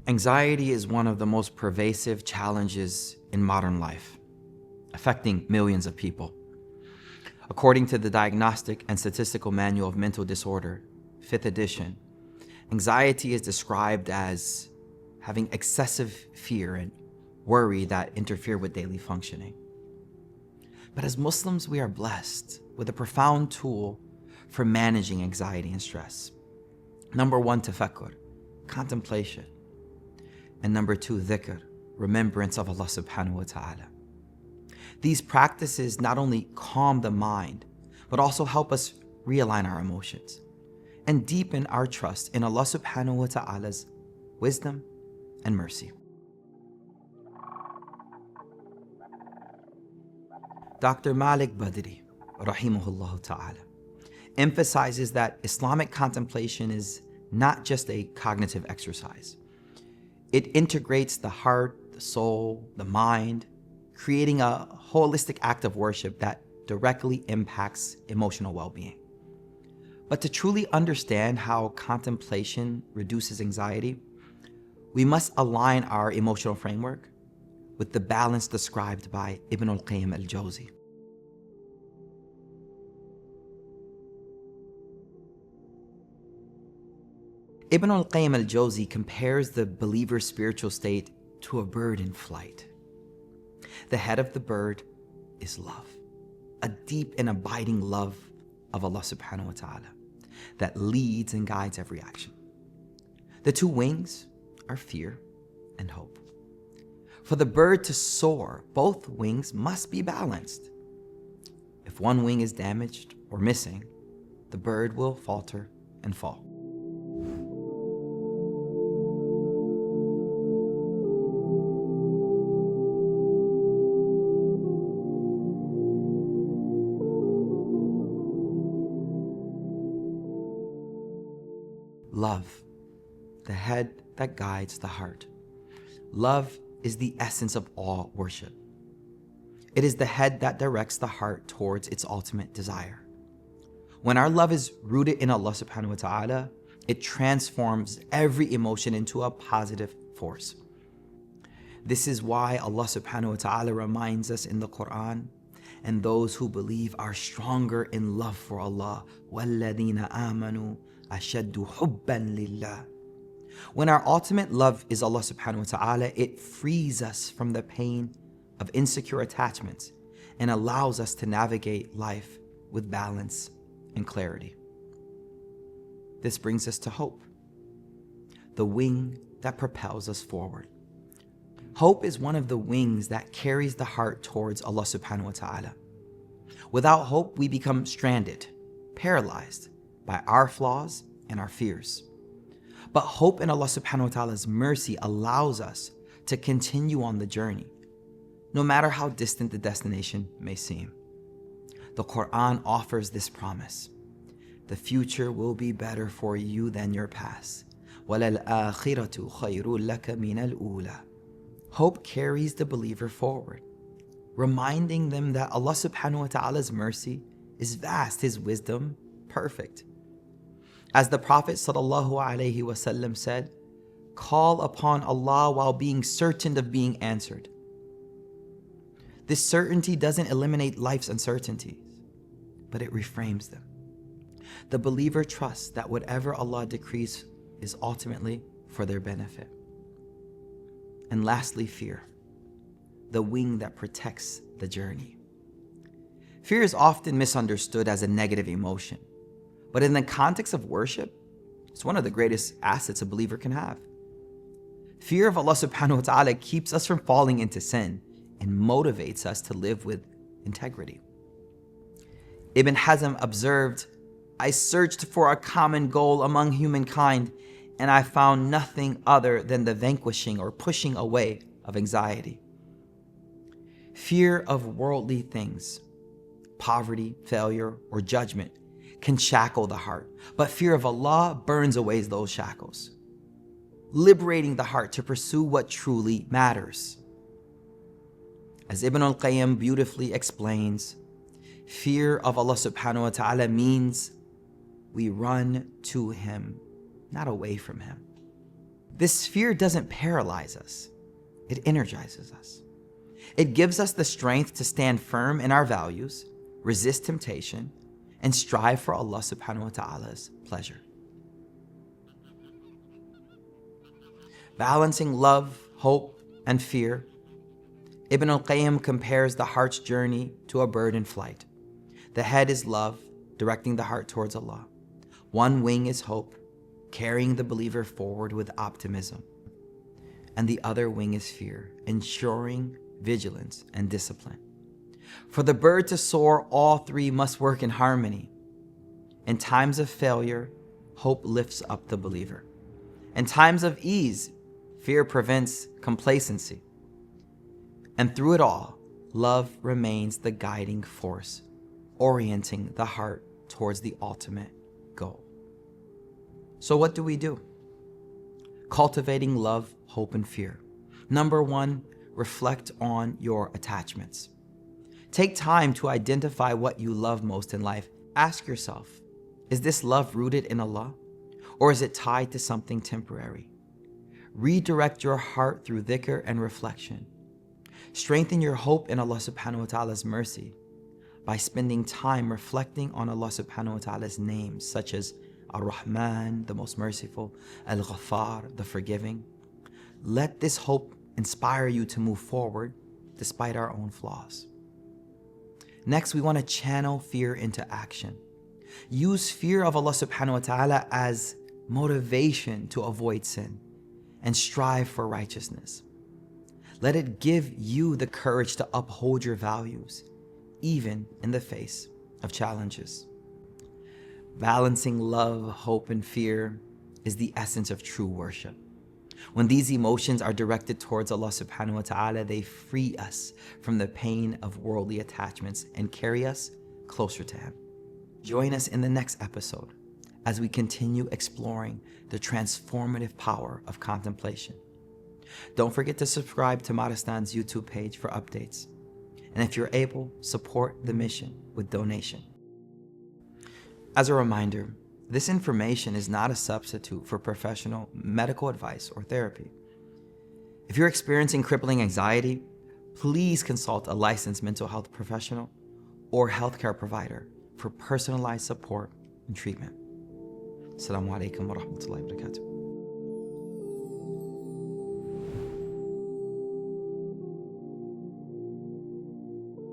Anxiety is one of the most pervasive challenges in modern life, affecting millions of people. According to the Diagnostic and Statistical Manual of Mental Disorder, 5th edition, anxiety is described as having excessive fear and worry that interfere with daily functioning. But as Muslims, we are blessed with a profound tool for managing anxiety and stress. Number 1, Tafakkur, contemplation. And number 2, Dhikr, remembrance of Allah subhanahu wa ta'ala. These practices not only calm the mind, but also help us realign our emotions and deepen our trust in Allah subhanahu wa ta'ala's wisdom and mercy. Dr. Malik Badri, rahimahullah ta'ala, emphasizes that Islamic contemplation is not just a cognitive exercise. It integrates the heart, the soul, the mind, creating a holistic act of worship that directly impacts emotional well-being. But to truly understand how contemplation reduces anxiety, we must align our emotional framework with the balance described by al-Qayyim al-Jawzi. al-Qayyim al-Jawzi compares the believer's spiritual state to a bird in flight. The head of the bird is love, a deep and abiding love of Allah subhanahu wa ta'ala that leads and guides every action. The 2 wings are fear and hope. For the bird to soar, both wings must be balanced. If one wing is damaged or missing, the bird will falter and fall. Love, the head that guides the heart. Love is the essence of all worship. It is the head that directs the heart towards its ultimate desire. When our love is rooted in Allah subhanahu wa ta'ala, it transforms every emotion into a positive force. This is why Allah subhanahu wa ta'ala reminds us in the Quran, and those who believe are stronger in love for Allah. وَالَّذِينَ آمَنُوا أَشَدُّ حُبًّا لِلَّهِ. When our ultimate love is Allah subhanahu wa ta'ala, it frees us from the pain of insecure attachments and allows us to navigate life with balance and clarity. This brings us to hope, the wing that propels us forward. Hope is one of the wings that carries the heart towards Allah subhanahu wa ta'ala. Without hope, we become stranded, paralyzed by our flaws and our fears. But hope in Allah subhanahu wa ta'ala's mercy allows us to continue on the journey, no matter how distant the destination may seem. The Quran offers this promise: the future will be better for you than your past. وَلَلْآخِرَةُ خَيْرٌ لَكَ مِنَ الْأُولَى. Hope carries the believer forward, reminding them that Allah subhanahu wa ta'ala's mercy is vast, His wisdom perfect. As the Prophet ﷺ said, call upon Allah while being certain of being answered. This certainty doesn't eliminate life's uncertainties, but it reframes them. The believer trusts that whatever Allah decrees is ultimately for their benefit. And lastly, fear, the wing that protects the journey. Fear is often misunderstood as a negative emotion, but in the context of worship, it's one of the greatest assets a believer can have. Fear of Allah subhanahu wa ta'ala keeps us from falling into sin and motivates us to live with integrity. Ibn Hazm observed, I searched for a common goal among humankind, and I found nothing other than the vanquishing or pushing away of anxiety. Fear of worldly things, poverty, failure, or judgment can shackle the heart, but fear of Allah burns away those shackles, liberating the heart to pursue what truly matters. As Ibn al-Qayyim beautifully explains, fear of Allah subhanahu wa ta'ala means we run to Him, not away from Him. This fear doesn't paralyze us, it energizes us. It gives us the strength to stand firm in our values, resist temptation, and strive for Allah subhanahu wa ta'ala's pleasure. Balancing love, hope, and fear, Ibn al-Qayyim compares the heart's journey to a bird in flight. The head is love, directing the heart towards Allah. One wing is hope, carrying the believer forward with optimism. And the other wing is fear, ensuring vigilance and discipline. For the bird to soar, all three must work in harmony. In times of failure, hope lifts up the believer. In times of ease, fear prevents complacency. And through it all, love remains the guiding force, orienting the heart towards the ultimate goal. So what do we do? Cultivating love, hope, and fear. Number one, reflect on your attachments. Take time to identify what you love most in life. Ask yourself, is this love rooted in Allah, or is it tied to something temporary? Redirect your heart through dhikr and reflection. Strengthen your hope in Allah subhanahu wa ta'ala's mercy by spending time reflecting on Allah subhanahu wa ta'ala's names, such as Ar-Rahman, the most merciful, Al-Ghaffar, the forgiving. Let this hope inspire you to move forward despite our own flaws. Next, we want to channel fear into action. Use fear of Allah subhanahu wa ta'ala as motivation to avoid sin and strive for righteousness. Let it give you the courage to uphold your values, even in the face of challenges. Balancing love, hope, and fear is the essence of true worship. When these emotions are directed towards Allah subhanahu wa ta'ala, they free us from the pain of worldly attachments and carry us closer to Him. Join us in the next episode as we continue exploring the transformative power of contemplation. Don't forget to subscribe to Maristan's YouTube page for updates. And if you're able, support the mission with donation. As a reminder, this information is not a substitute for professional medical advice or therapy. If you're experiencing crippling anxiety, please consult a licensed mental health professional or healthcare provider for personalized support and treatment. Assalamu alaikum wa rahmatullahi wa barakatuh.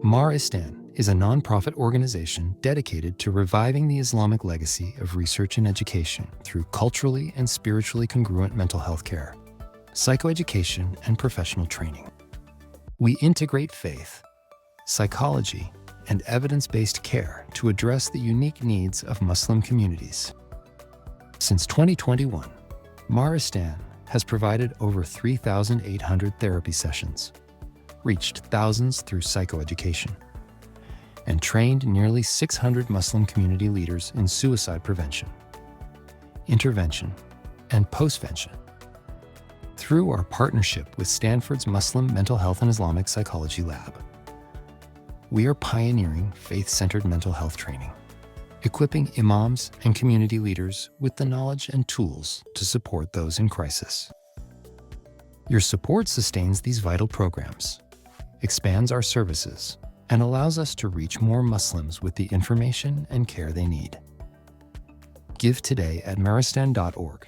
Maristan is a non-profit organization dedicated to reviving the Islamic legacy of research and education through culturally and spiritually congruent mental health care, psychoeducation, and professional training. We integrate faith, psychology, and evidence-based care to address the unique needs of Muslim communities. Since 2021, Maristan has provided over 3,800 therapy sessions, reached thousands through psychoeducation, and trained nearly 600 Muslim community leaders in suicide prevention, intervention, and postvention. Through our partnership with Stanford's Muslim Mental Health and Islamic Psychology Lab, we are pioneering faith-centered mental health training, equipping imams and community leaders with the knowledge and tools to support those in crisis. Your support sustains these vital programs, expands our services, and allows us to reach more Muslims with the information and care they need. Give today at maristan.org